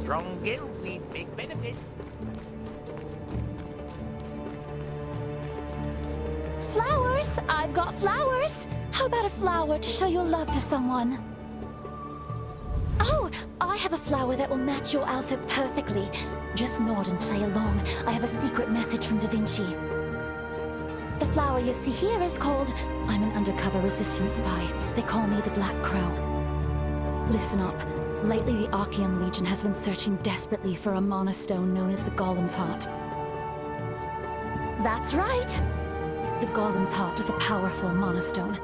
Strong guilds need big benefits. Flowers! I've got flowers! How about a flower to show your love to someone? Oh, I have a flower that will match your outfit perfectly. Just nod and play along. I have a secret message from Da Vinci. The flower you see here is called... I'm an undercover resistance spy. They call me the Black Crow. Listen up. Lately, the Archaeum Legion has been searching desperately for a monostone known as the Golem's Heart. That's right! The Golem's Heart is a powerful monostone.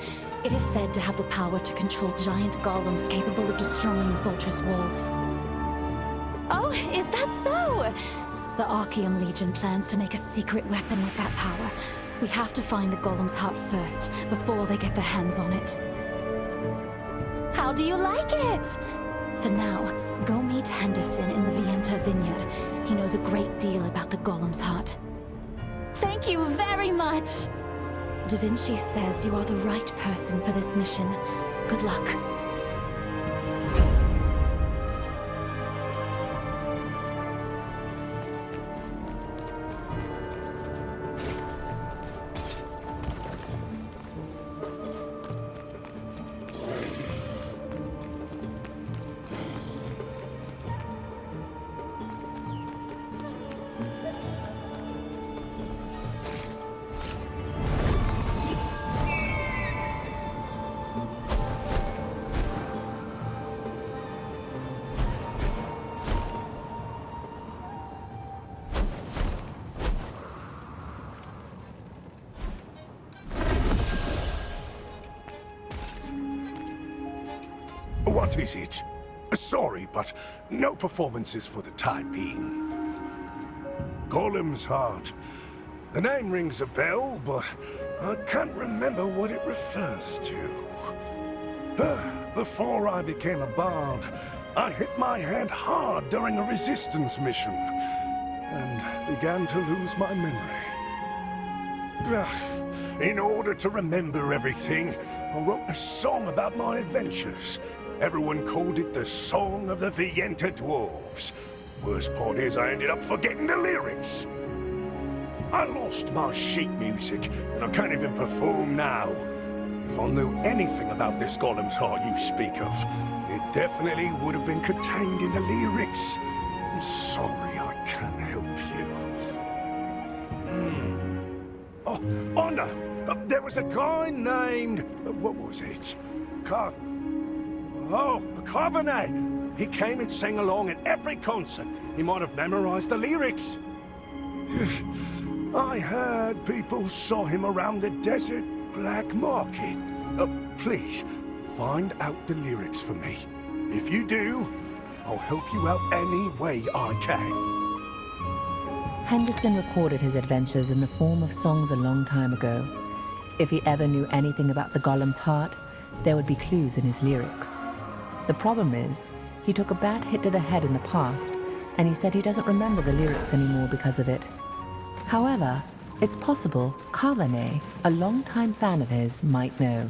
It is said to have the power to control giant golems capable of destroying fortress walls. Oh, is that so? The Archaeum Legion plans to make a secret weapon with that power. We have to find the Golem's Heart first, before they get their hands on it. How do you like it? For now, go meet Henderson in the Vienta vineyard. He knows a great deal about the Golem's Heart. Thank you very much! Da Vinci says you are the right person for this mission. Good luck. What is it? Sorry, but no performances for the time being. Golem's Heart. The name rings a bell, but I can't remember what it refers to. Before I became a bard, I hit my head hard during a resistance mission, and began to lose my memory. In order to remember everything, I wrote a song about my adventures. Everyone called it the Song of the Vienta Dwarves. Worst part is I ended up forgetting the lyrics. I lost my sheet music, and I can't even perform now. If I knew anything about this Golem's Heart you speak of, it definitely would have been contained in the lyrics. I'm sorry I can't help you. Oh no! There was a guy named... what was it? Carbonet! He came and sang along at every concert. He might have memorized the lyrics. I heard people saw him around the desert black market. Please, find out the lyrics for me. If you do, I'll help you out any way I can. Henderson recorded his adventures in the form of songs a long time ago. If he ever knew anything about the Golem's Heart, there would be clues in his lyrics. The problem is, he took a bad hit to the head in the past, and he said he doesn't remember the lyrics anymore because of it. However, it's possible Carbonet, a longtime fan of his, might know.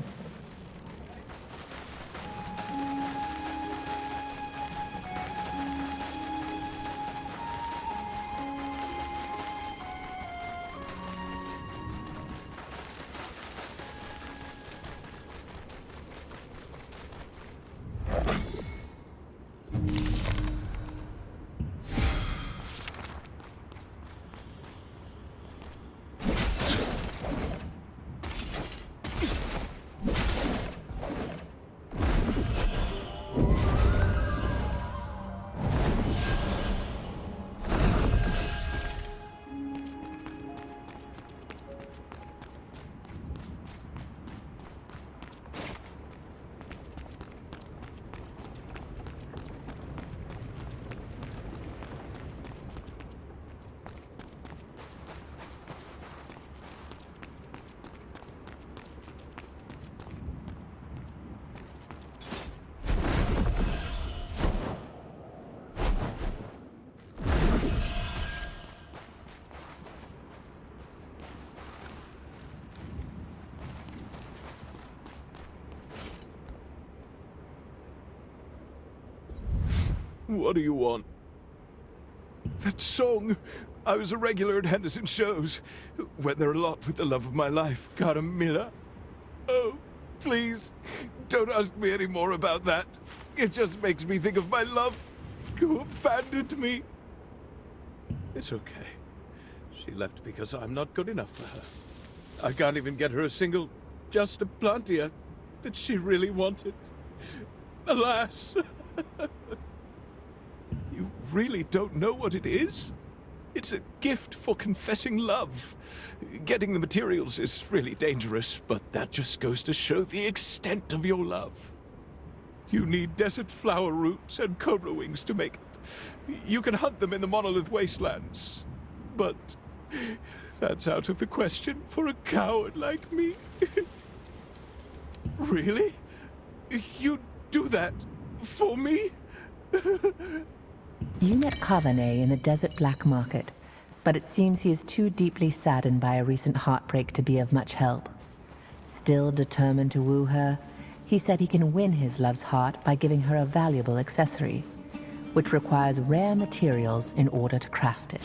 What do you want? That song! I was a regular at Henderson shows. Went there a lot with the love of my life, Caramilla. Oh, please, don't ask me any more about that. It just makes me think of my love, who abandoned me. It's okay. She left because I'm not good enough for her. I can't even get her a single just a plantia that she really wanted. Alas! You really don't know what it is? It's a gift for confessing love. Getting the materials is really dangerous, but that just goes to show the extent of your love. You need desert flower roots and cobra wings to make it. You can hunt them in the monolith wastelands, but that's out of the question for a coward like me. Really? You do that for me? You met Kavane in the desert black market, but it seems he is too deeply saddened by a recent heartbreak to be of much help. Still determined to woo her, he said he can win his love's heart by giving her a valuable accessory, which requires rare materials in order to craft it.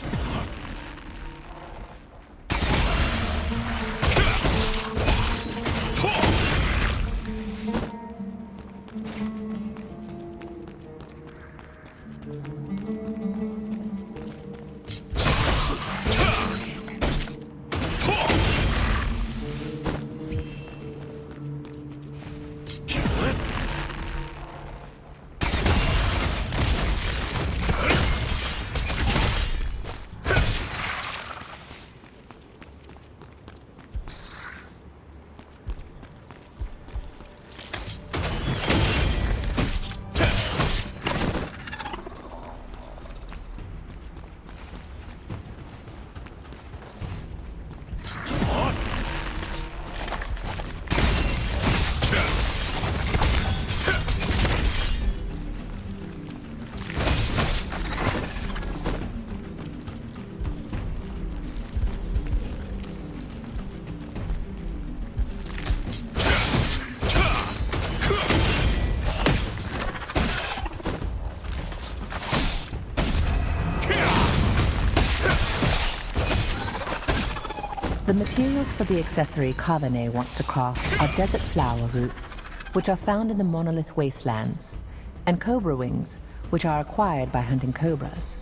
The materials for the accessory Kavane wants to craft are desert flower roots, which are found in the monolith wastelands, and cobra wings, which are acquired by hunting cobras.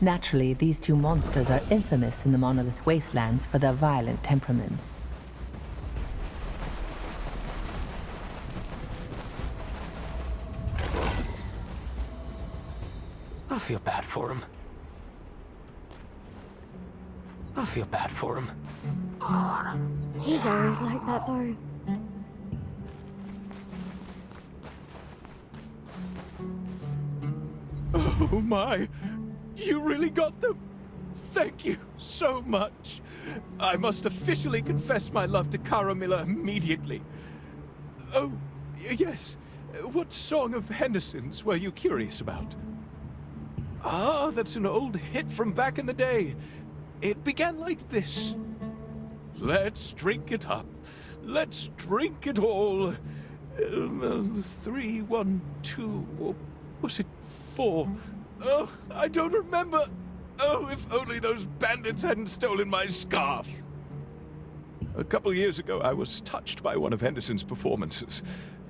Naturally, these two monsters are infamous in the monolith wastelands for their violent temperaments. I feel bad for him. I feel bad for him. He's always like that, though. Oh my! You really got them! Thank you so much! I must officially confess my love to Caramilla immediately. Oh, yes. What song of Henderson's were you curious about? Ah, that's an old hit from back in the day. It began like this. Let's drink it up. Let's drink it all. 3, 1, 2, or was it 4? Oh, I don't remember. Oh, if only those bandits hadn't stolen my scarf. A couple years ago, I was touched by one of Henderson's performances.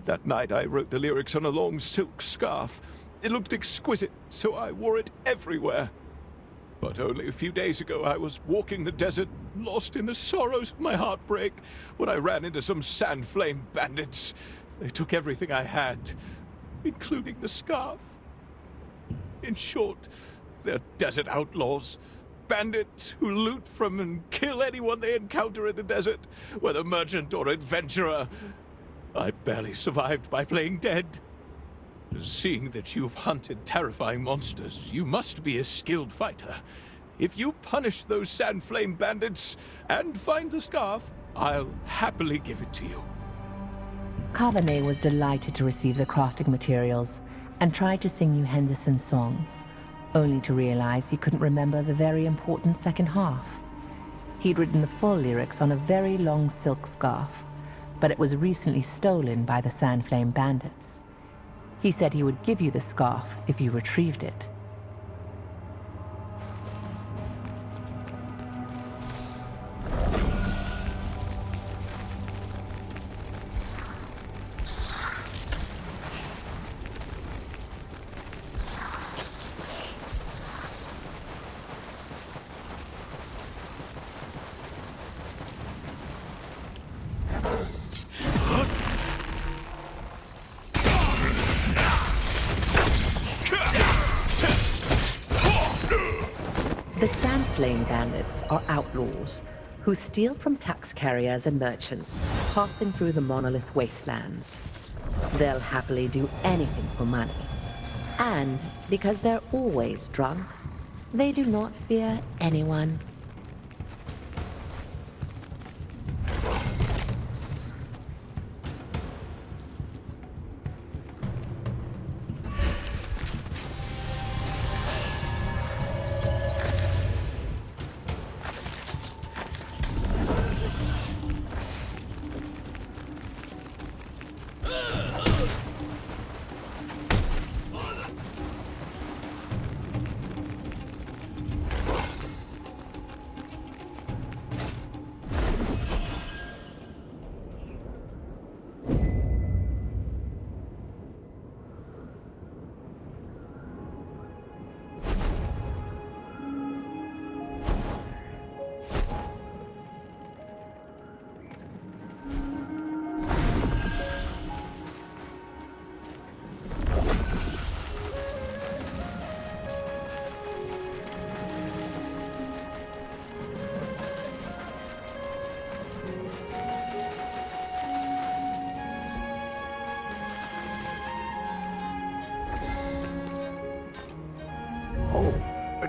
That night, I wrote the lyrics on a long silk scarf. It looked exquisite, so I wore it everywhere. But only a few days ago, I was walking the desert, lost in the sorrows of my heartbreak, when I ran into some sand flame bandits. They took everything I had, including the scarf. In short, they're desert outlaws. Bandits who loot from and kill anyone they encounter in the desert, whether merchant or adventurer. I barely survived by playing dead. Seeing that you've hunted terrifying monsters, you must be a skilled fighter. If you punish those sand flame bandits and find the scarf, I'll happily give it to you. Kavane was delighted to receive the crafting materials and tried to sing you Henderson's song, only to realize he couldn't remember the very important second half. He'd written the full lyrics on a very long silk scarf, but it was recently stolen by the sand flame bandits. He said he would give you the scarf if you retrieved it. The Sand Flame Bandits are outlaws who steal from tax carriers and merchants passing through the monolith wastelands. They'll happily do anything for money. And because they're always drunk, they do not fear anyone.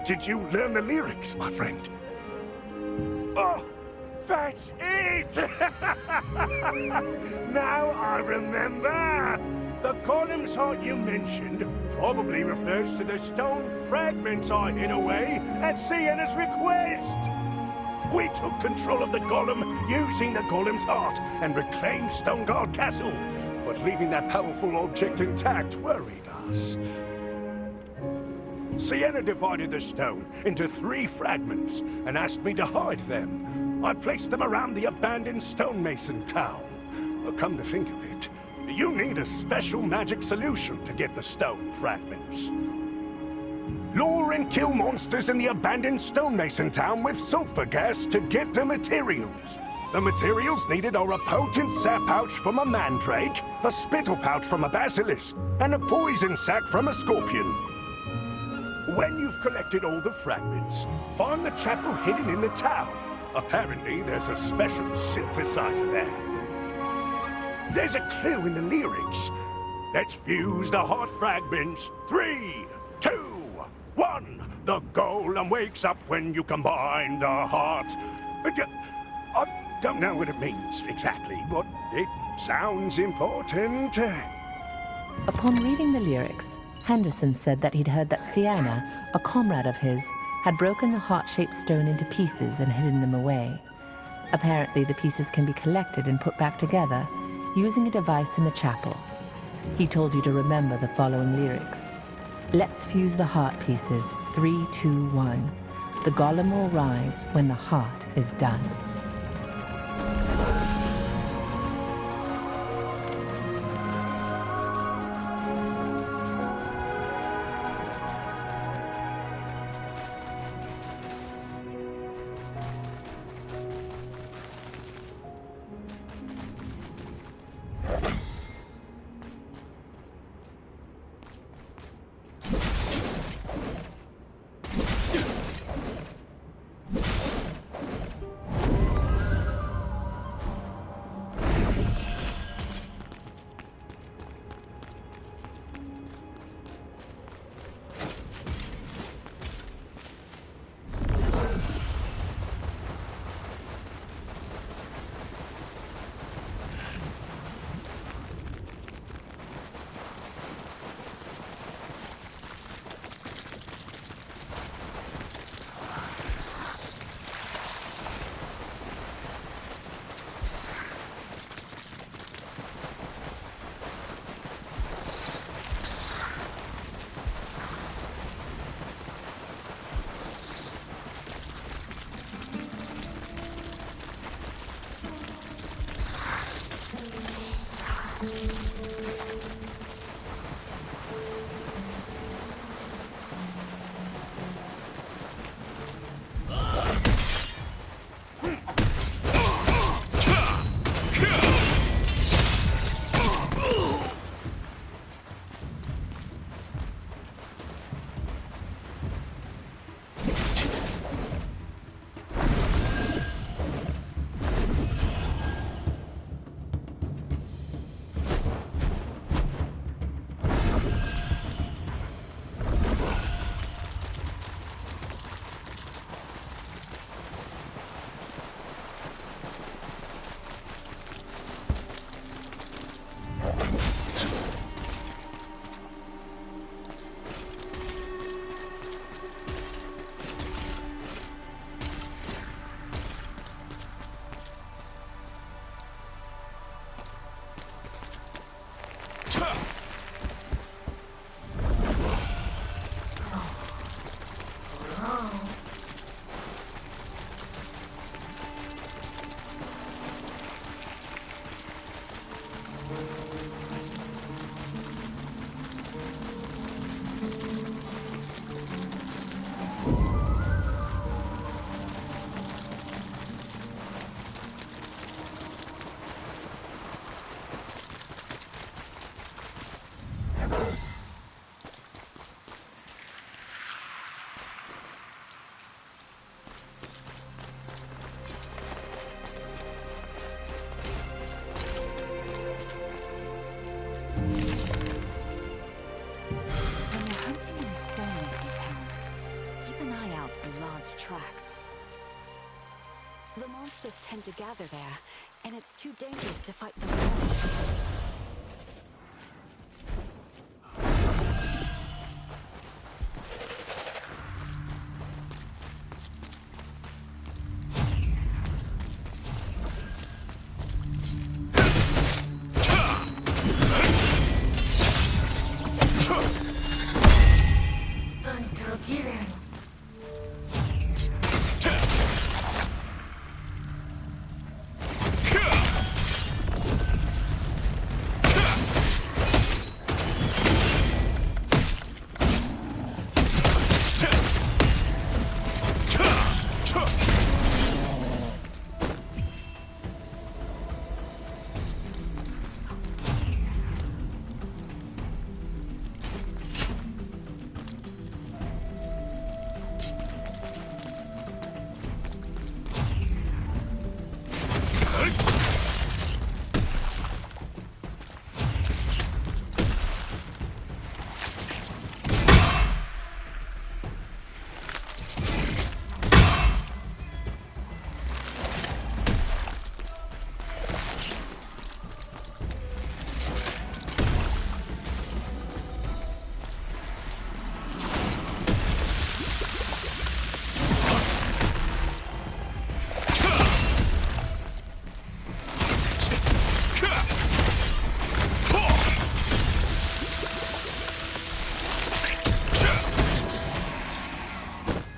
Did you learn the lyrics, my friend? Oh, that's it! Now I remember! The Golem's heart you mentioned probably refers to the stone fragments I hid away at Sienna's request! We took control of the Golem using the Golem's heart and reclaimed Stoneguard Castle, but leaving that powerful object intact worried us. Sienna divided the stone into 3 fragments and asked me to hide them. I placed them around the abandoned stonemason town. Come to think of it, you need a special magic solution to get the stone fragments. Lure and kill monsters in the abandoned stonemason town with sulfur gas to get the materials. The materials needed are a potent sap pouch from a mandrake, a spittle pouch from a basilisk, and a poison sac from a scorpion. When you've collected all the fragments, find the chapel hidden in the town. Apparently, there's a special synthesizer there. There's a clue in the lyrics. Let's fuse the heart fragments. 3, 2, 1. The golem wakes up when you combine the heart. I don't know what it means exactly, but it sounds important. Upon reading the lyrics, Henderson said that he'd heard that Sienna, a comrade of his, had broken the heart-shaped stone into pieces and hidden them away. Apparently, the pieces can be collected and put back together using a device in the chapel. He told you to remember the following lyrics. Let's fuse the heart pieces. 3, 2, 1. The golem will rise when the heart is done. in large tracts. The monsters tend to gather there, and it's too dangerous to fight them alone.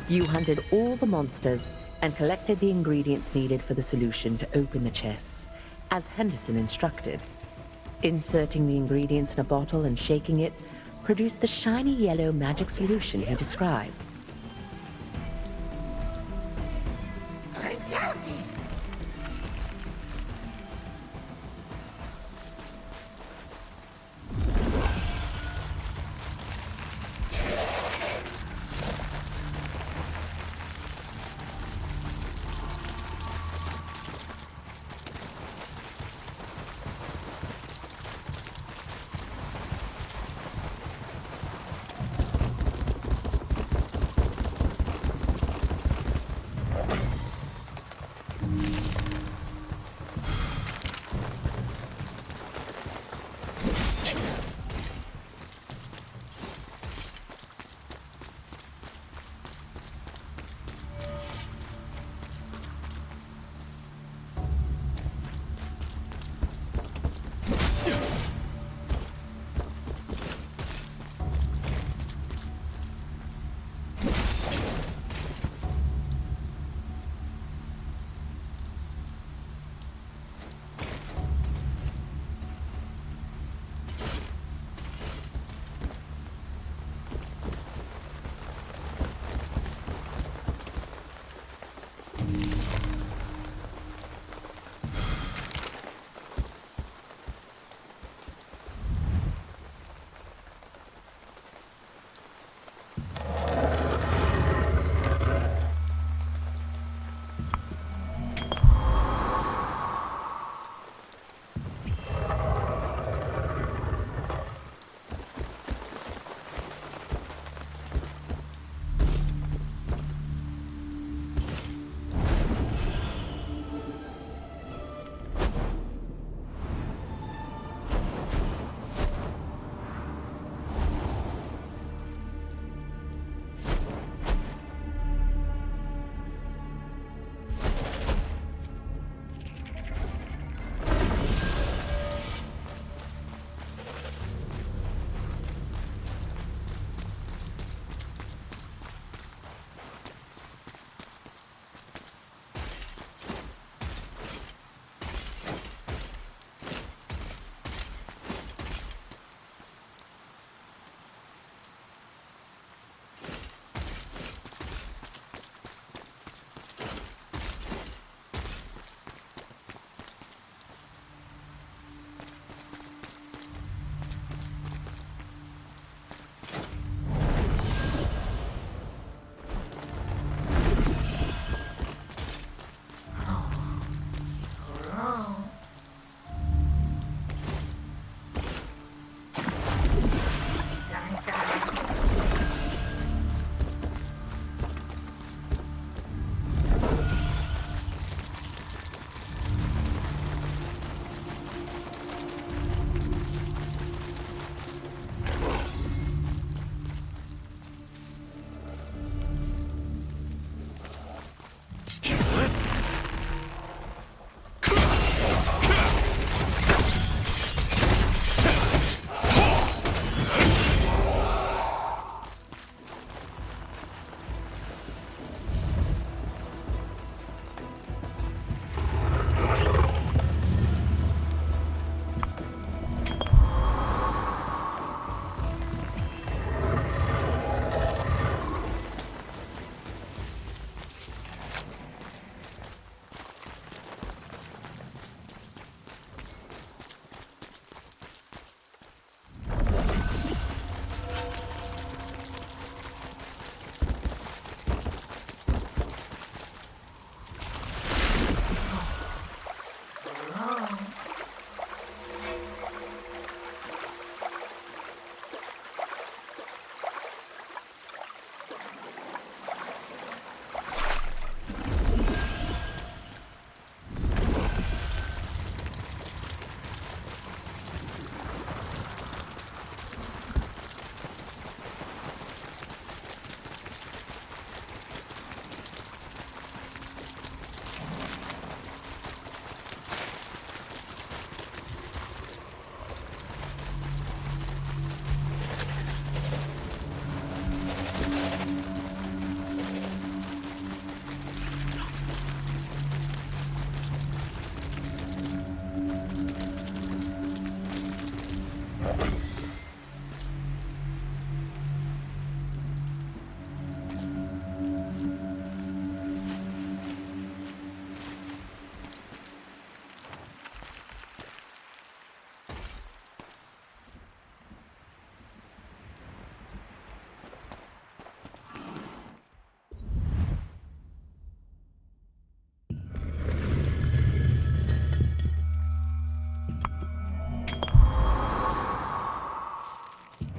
You hunted all the monsters and collected the ingredients needed for the solution to open the chests, as Henderson instructed. Inserting the ingredients in a bottle and shaking it produced the shiny yellow magic solution he described.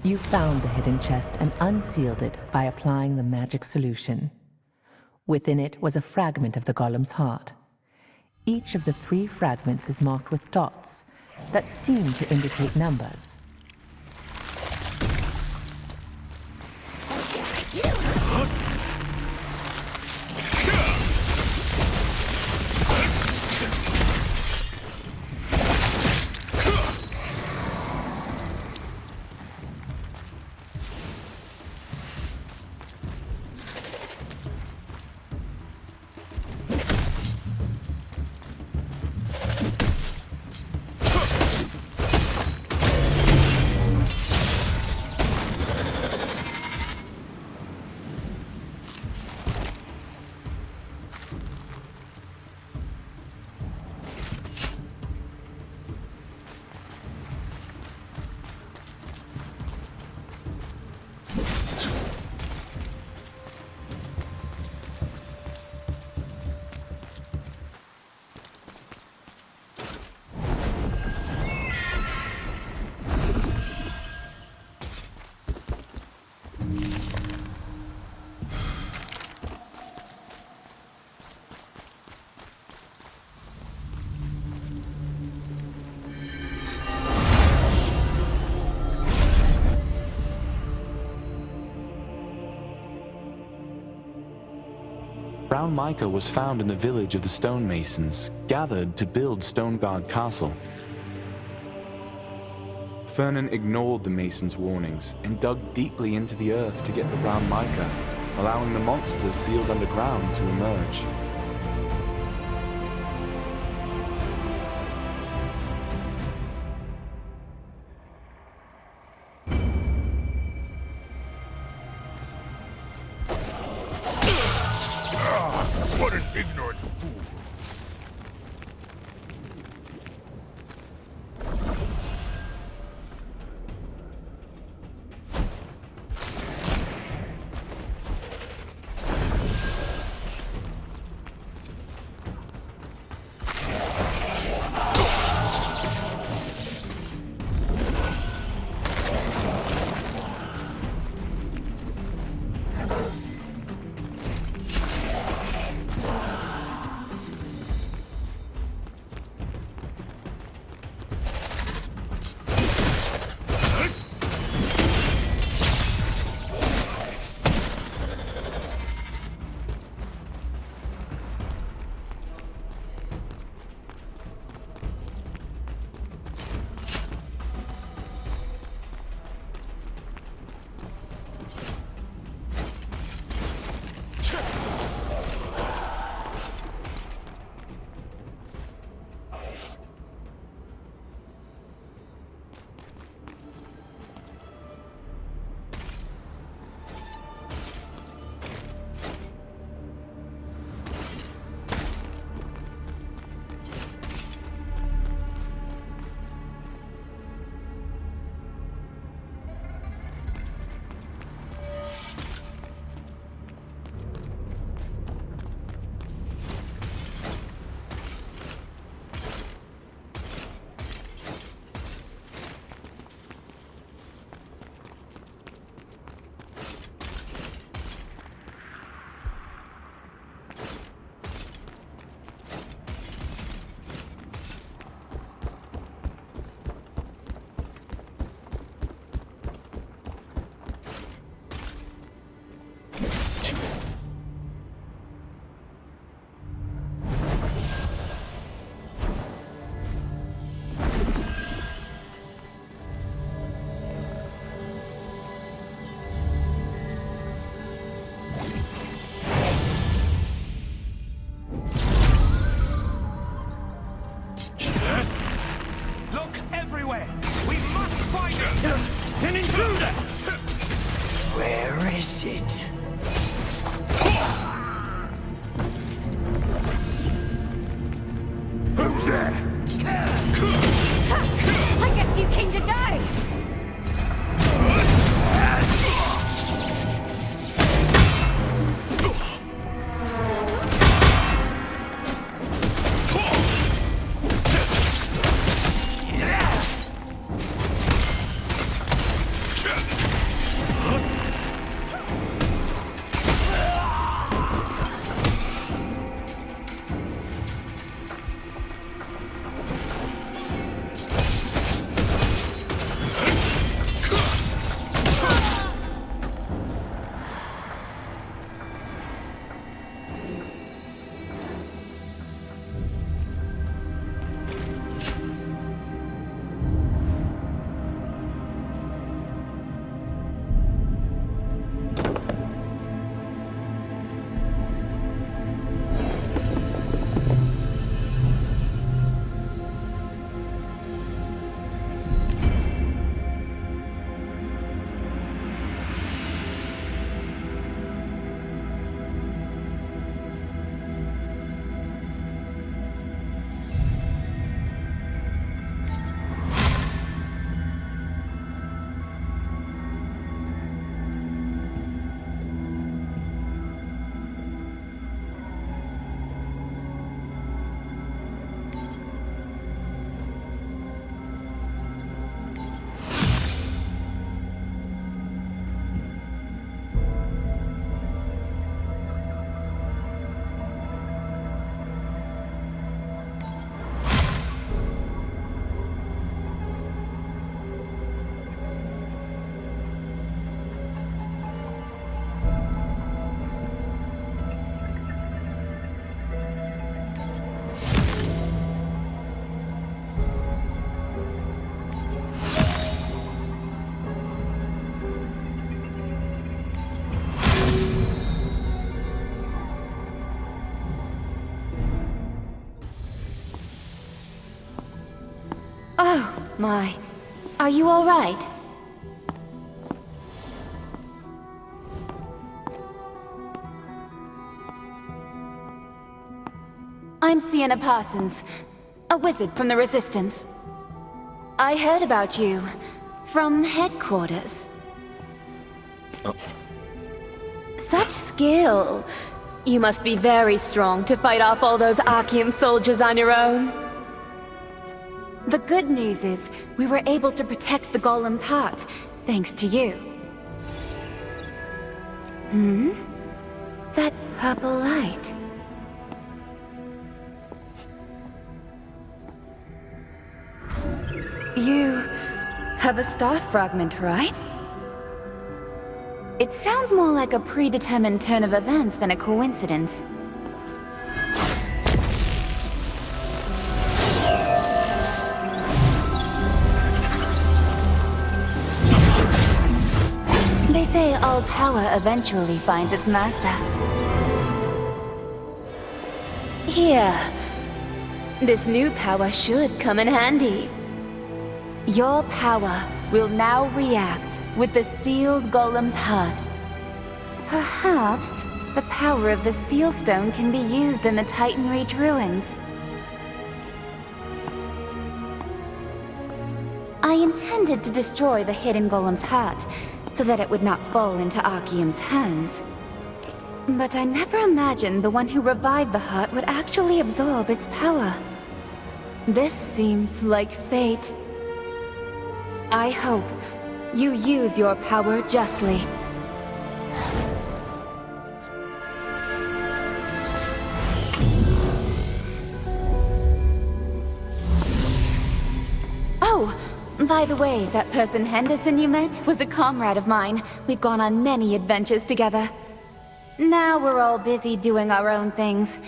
You found the hidden chest and unsealed it by applying the magic solution. Within it was a fragment of the golem's heart. Each of the 3 fragments is marked with dots that seem to indicate numbers. Brown mica was found in the village of the stonemasons, gathered to build Stoneguard Castle. Fernan ignored the masons' warnings and dug deeply into the earth to get the brown mica, allowing the monsters sealed underground to emerge. What an ignorant fool! My, are you all right? I'm Sienna Parsons, a wizard from the Resistance. I heard about you from headquarters. Such skill. You must be very strong to fight off all those Archeum soldiers on your own. The good news is, we were able to protect the Golem's heart, thanks to you. That purple light. You have a star fragment, right? It sounds more like a predetermined turn of events than a coincidence. They say all power eventually finds its master. Here. This new power should come in handy. Your power will now react with the sealed Golem's heart. Perhaps the power of the seal stone can be used in the Titan Reach ruins. I intended to destroy the hidden Golem's heart, so that it would not fall into Archeum's hands. But I never imagined the one who revived the heart would actually absorb its power. This seems like fate. I hope you use your power justly. Oh, by the way, that person Henderson you met was a comrade of mine. We've gone on many adventures together. Now we're all busy doing our own things,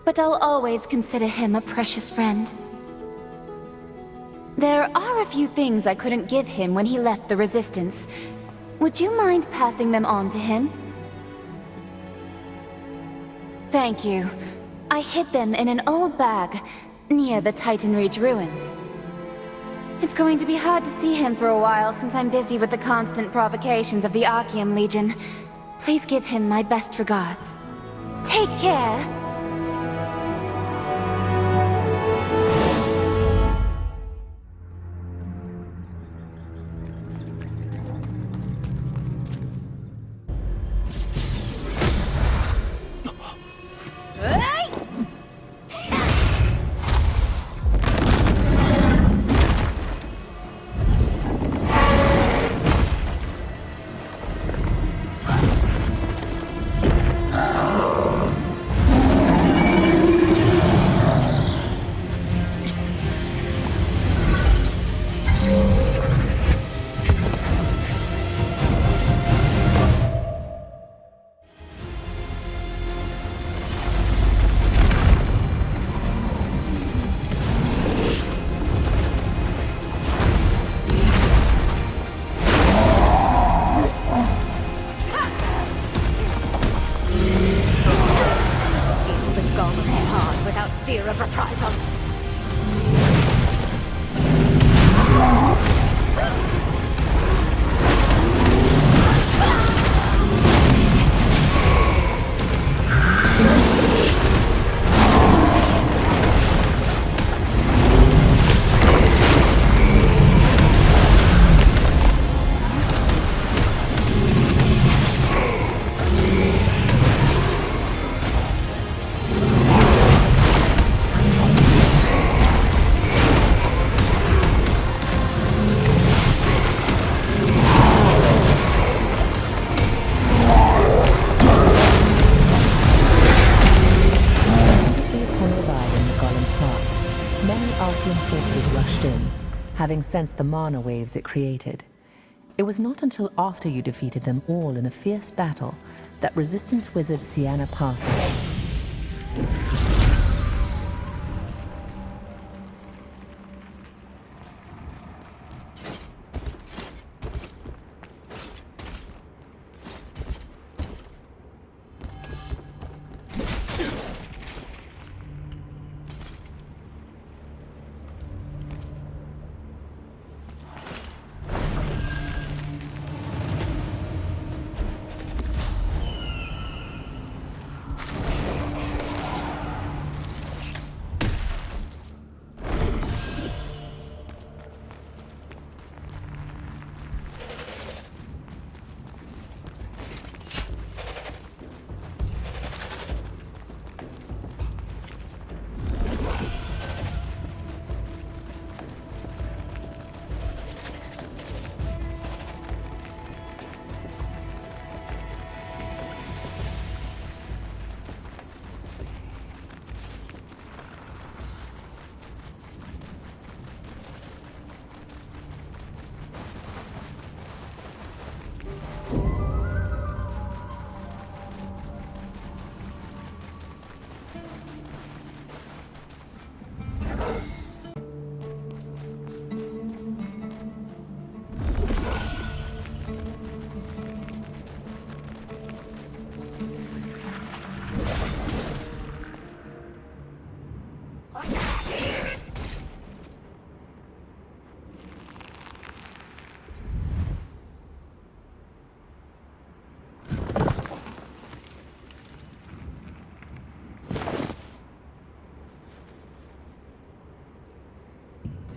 but I'll always consider him a precious friend. There are a few things I couldn't give him when he left the Resistance. Would you mind passing them on to him? Thank you. I hid them in an old bag near the Titan Reach ruins. It's going to be hard to see him for a while since I'm busy with the constant provocations of the Archeum Legion. Please give him my best regards. Take care! Having sensed the mana waves it created. It was not until after you defeated them all in a fierce battle that Resistance wizard Sienna Parsons.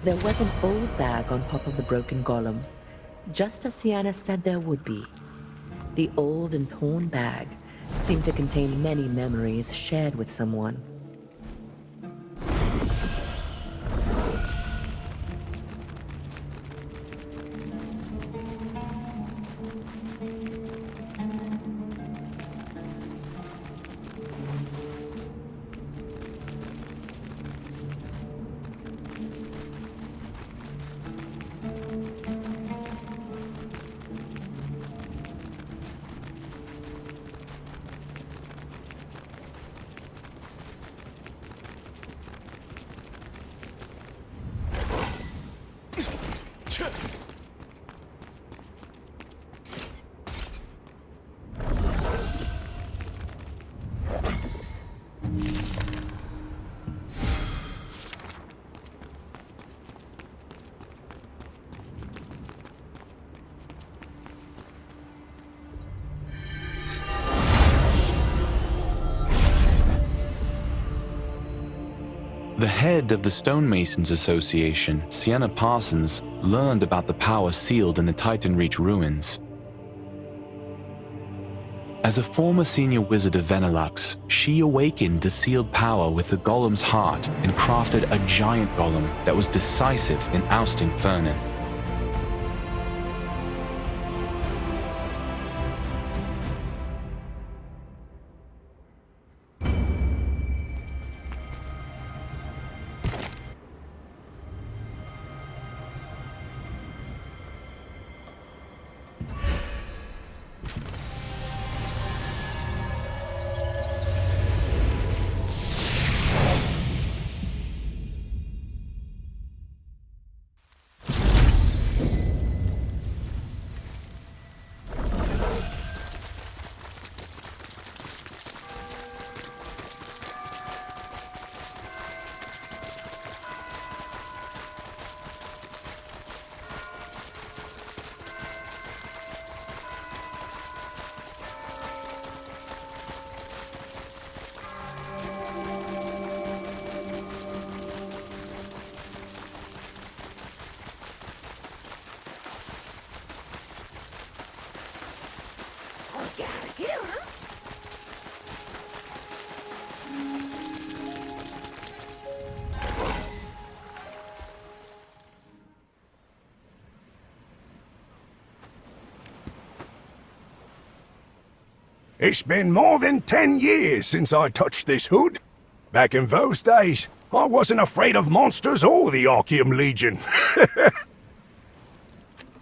There was an old bag on top of the broken golem, just as Sienna said there would be. The old and torn bag seemed to contain many memories shared with someone. The head of the Stonemasons Association, Sienna Parsons, learned about the power sealed in the Titan Reach ruins. As a former senior wizard of Venelux, she awakened the sealed power with the golem's heart and crafted a giant golem that was decisive in ousting Fernan. It's been more than 10 years since I touched this hood. Back in those days, I wasn't afraid of monsters or the Archeum Legion.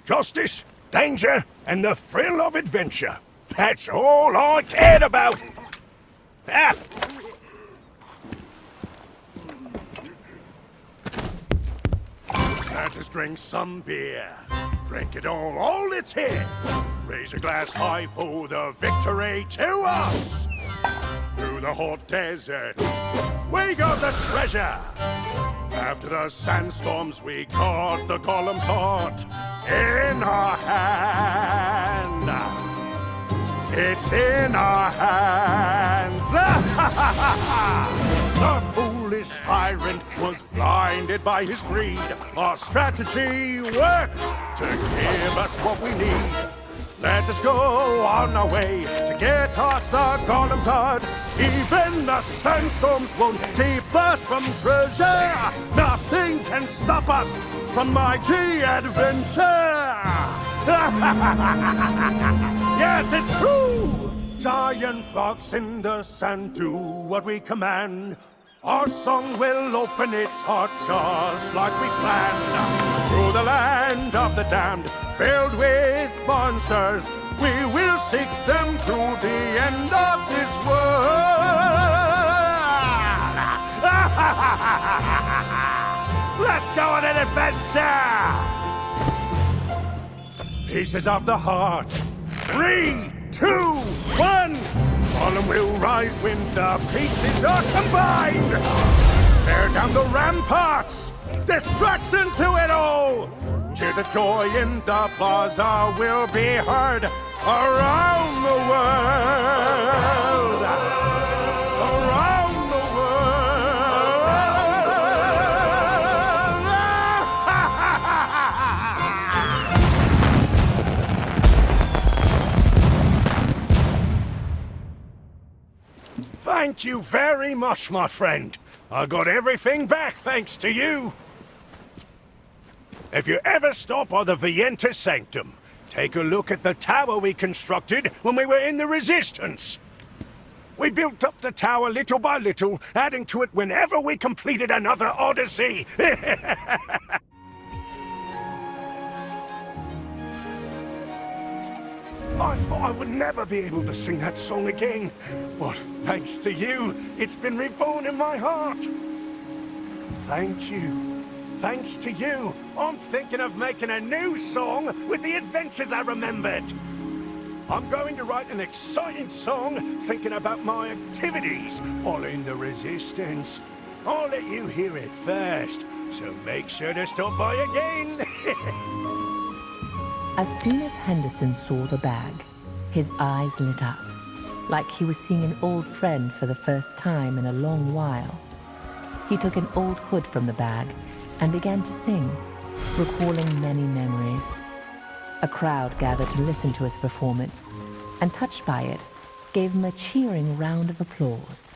Justice, danger, and the thrill of adventure. That's all I cared about. Ah. Let us drink some beer. Drink it all it's here. Raise a glass high for the victory to us. Through the hot desert, we got the treasure. After the sandstorms, we caught the golem's heart in our hand. It's in our hands. The foolish tyrant was blinded by his greed. Our strategy worked to give us what we need. Let us go on our way to get us the golem's heart. Even the sandstorms won't keep us from treasure. Nothing can stop us from mighty adventure. Yes, it's true! Giant rocks in the sand do what we command. Our song will open its heart just like we planned. Through the land of the damned, filled with monsters, we will seek them to the end of this world. Let's go on an adventure! Pieces of the heart. 3, 2, 1! Golem will rise when the pieces are combined! Tear down the ramparts! Destruction to it all! Cheers of joy in the plaza will be heard around the world! Around the world! Thank you very much, my friend. I got everything back thanks to you. If you ever stop by the Vienta Sanctum, take a look at the tower we constructed when we were in the Resistance. We built up the tower little by little, adding to it whenever we completed another odyssey. I thought I would never be able to sing that song again. But thanks to you, it's been reborn in my heart. Thank you. Thanks to you, I'm thinking of making a new song with the adventures I remembered. I'm going to write an exciting song thinking about my activities while in the Resistance. I'll let you hear it first, so make sure to stop by again. As soon as Henderson saw the bag, his eyes lit up, like he was seeing an old friend for the first time in a long while. He took an old hood from the bag and began to sing, recalling many memories. A crowd gathered to listen to his performance, and touched by it, gave him a cheering round of applause.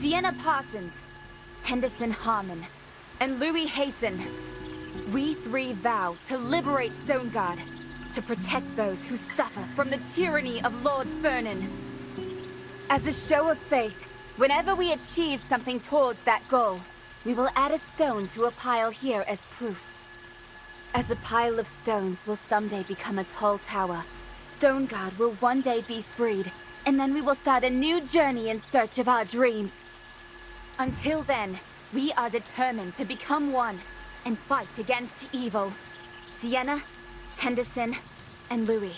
Sienna Parsons, Henderson Harmon, and Louis Hasten. We three vow to liberate Stoneguard, to protect those who suffer from the tyranny of Lord Vernon. As a show of faith, whenever we achieve something towards that goal, we will add a stone to a pile here as proof. As a pile of stones will someday become a tall tower, Stoneguard will one day be freed, and then we will start a new journey in search of our dreams. Until then, we are determined to become one and fight against evil. Sienna, Henderson, and Louis.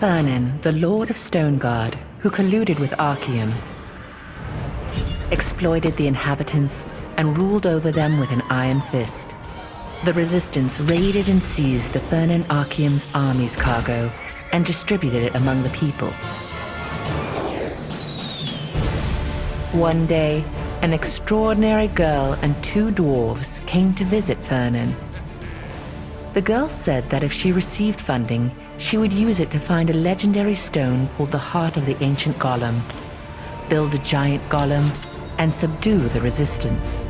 Vernon, the Lord of Stoneguard, who colluded with Archeum, exploited the inhabitants and ruled over them with an iron fist. The Resistance raided and seized the Vernon Archeum's army's cargo and distributed it among the people. One day, an extraordinary girl and two dwarves came to visit Vernon. The girl said that if she received funding, she would use it to find a legendary stone called the Heart of the Ancient Golem, build a giant golem, and subdue the Resistance.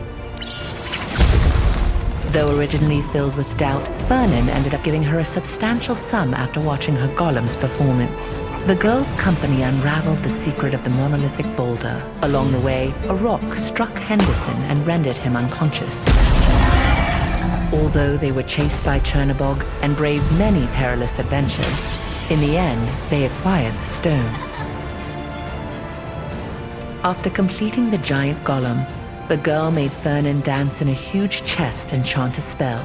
Though originally filled with doubt, Vernon ended up giving her a substantial sum after watching her golem's performance. The girl's company unraveled the secret of the monolithic boulder. Along the way, a rock struck Henderson and rendered him unconscious. Although they were chased by Chernobog and braved many perilous adventures, in the end, they acquired the stone. After completing the giant golem, the girl made Vernon dance in a huge chest and chant a spell,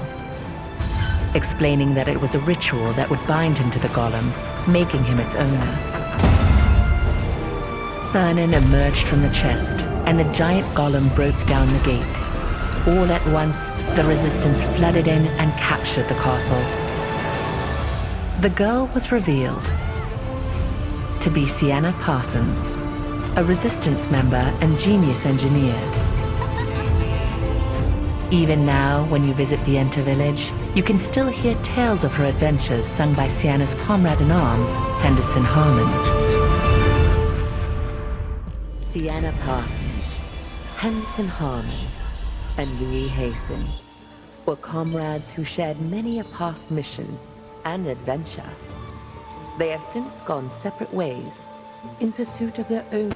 explaining that it was a ritual that would bind him to the golem, making him its owner. Vernon emerged from the chest, and the giant golem broke down the gate. All at once, the Resistance flooded in and captured the castle. The girl was revealed to be Sienna Parsons, a resistance member and genius engineer. Even now, when you visit Vienta village, you can still hear tales of her adventures sung by Sienna's comrade-in-arms, Henderson Harmon. Sienna Parsons, Henderson Harmon, and Louis Hasten were comrades who shared many a past mission and adventure. They have since gone separate ways in pursuit of their own...